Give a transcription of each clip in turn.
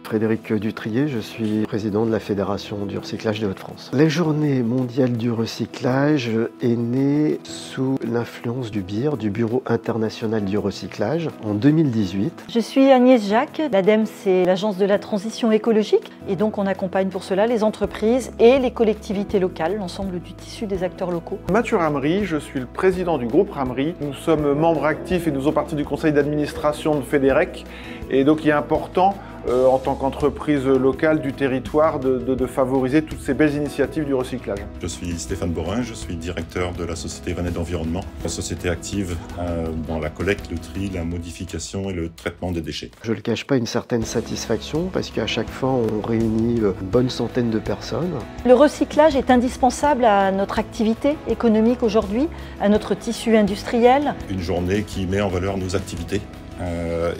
Frédéric Dutrier, je suis président de la Fédération du recyclage des Hauts-de-France. La journée mondiale du recyclage est née sous l'influence du BIR, du Bureau international du recyclage, en 2018. Je suis Agnès Jacques. L'ADEME, c'est l'agence de la transition écologique et donc on accompagne pour cela les entreprises et les collectivités locales, l'ensemble du tissu des acteurs locaux. Mathieu Ramery, je suis le président du groupe Ramery. Nous sommes membres actifs et nous faisons partie du conseil d'administration de FEDEREC. Et donc il est important, en tant qu'entreprise locale du territoire, de favoriser toutes ces belles initiatives du recyclage. Je suis Stéphane Borin, je suis directeur de la société Rennais d'Environnement, la société active dans la collecte, le tri, la modification et le traitement des déchets. Je ne le cache pas, une certaine satisfaction parce qu'à chaque fois on réunit une bonne centaine de personnes. Le recyclage est indispensable à notre activité économique aujourd'hui, à notre tissu industriel. Une journée qui met en valeur nos activités.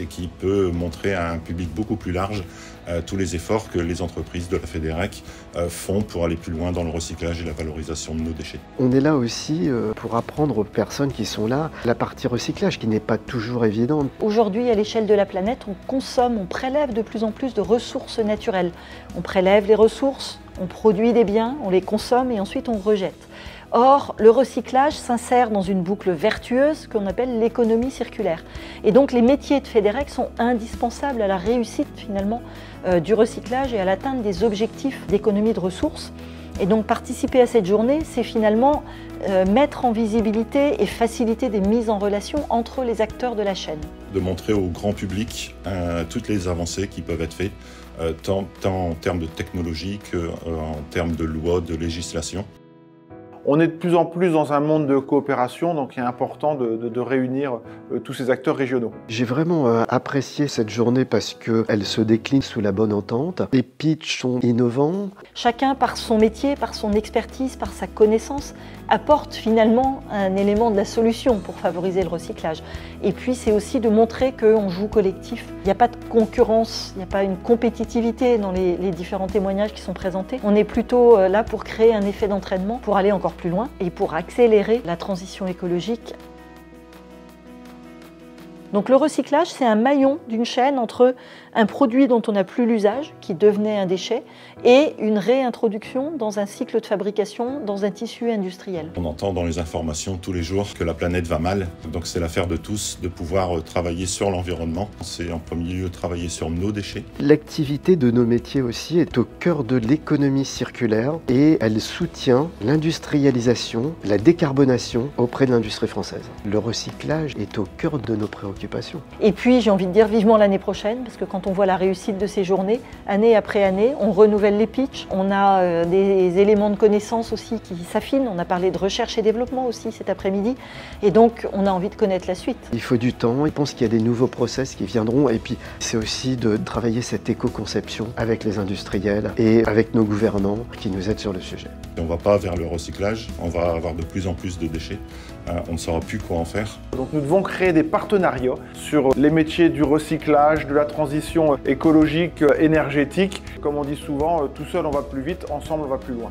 Et qui peut montrer à un public beaucoup plus large tous les efforts que les entreprises de la FEDEREC font pour aller plus loin dans le recyclage et la valorisation de nos déchets. On est là aussi pour apprendre aux personnes qui sont là la partie recyclage qui n'est pas toujours évidente. Aujourd'hui, à l'échelle de la planète, on consomme, on prélève de plus en plus de ressources naturelles. On prélève les ressources, on produit des biens, on les consomme et ensuite on rejette. Or, le recyclage s'insère dans une boucle vertueuse qu'on appelle l'économie circulaire. Et donc les métiers de FEDEREC sont indispensables à la réussite finalement du recyclage et à l'atteinte des objectifs d'économie de ressources. Et donc participer à cette journée, c'est finalement mettre en visibilité et faciliter des mises en relation entre les acteurs de la chaîne. De montrer au grand public toutes les avancées qui peuvent être faites, tant en termes de technologie qu'en termes de loi, de législation. On est de plus en plus dans un monde de coopération, donc il est important de réunir tous ces acteurs régionaux. J'ai vraiment apprécié cette journée parce qu'elle se décline sous la bonne entente. Les pitchs sont innovants. Chacun, par son métier, par son expertise, par sa connaissance, apporte finalement un élément de la solution pour favoriser le recyclage. Et puis c'est aussi de montrer qu'on joue collectif. Il n'y a pas de concurrence, il n'y a pas une compétitivité dans les différents témoignages qui sont présentés. On est plutôt là pour créer un effet d'entraînement, pour aller encore plus loin et pour accélérer la transition écologique. Donc le recyclage, c'est un maillon d'une chaîne entre un produit dont on n'a plus l'usage, qui devenait un déchet, et une réintroduction dans un cycle de fabrication, dans un tissu industriel. On entend dans les informations tous les jours que la planète va mal, donc c'est l'affaire de tous de pouvoir travailler sur l'environnement. C'est en premier lieu travailler sur nos déchets. L'activité de nos métiers aussi est au cœur de l'économie circulaire et elle soutient l'industrialisation, la décarbonation auprès de l'industrie française. Le recyclage est au cœur de nos préoccupations. Et puis j'ai envie de dire vivement l'année prochaine, parce que quand on voit la réussite de ces journées, année après année, on renouvelle les pitchs, on a des éléments de connaissance aussi qui s'affinent, on a parlé de recherche et développement aussi cet après-midi, et donc on a envie de connaître la suite. Il faut du temps, je pense qu'il y a des nouveaux process qui viendront, et puis c'est aussi de travailler cette éco-conception avec les industriels et avec nos gouvernants qui nous aident sur le sujet. On ne va pas vers le recyclage, on va avoir de plus en plus de déchets, on ne saura plus quoi en faire. Donc nous devons créer des partenariats sur les métiers du recyclage, de la transition écologique, énergétique. Comme on dit souvent, tout seul on va plus vite, ensemble on va plus loin.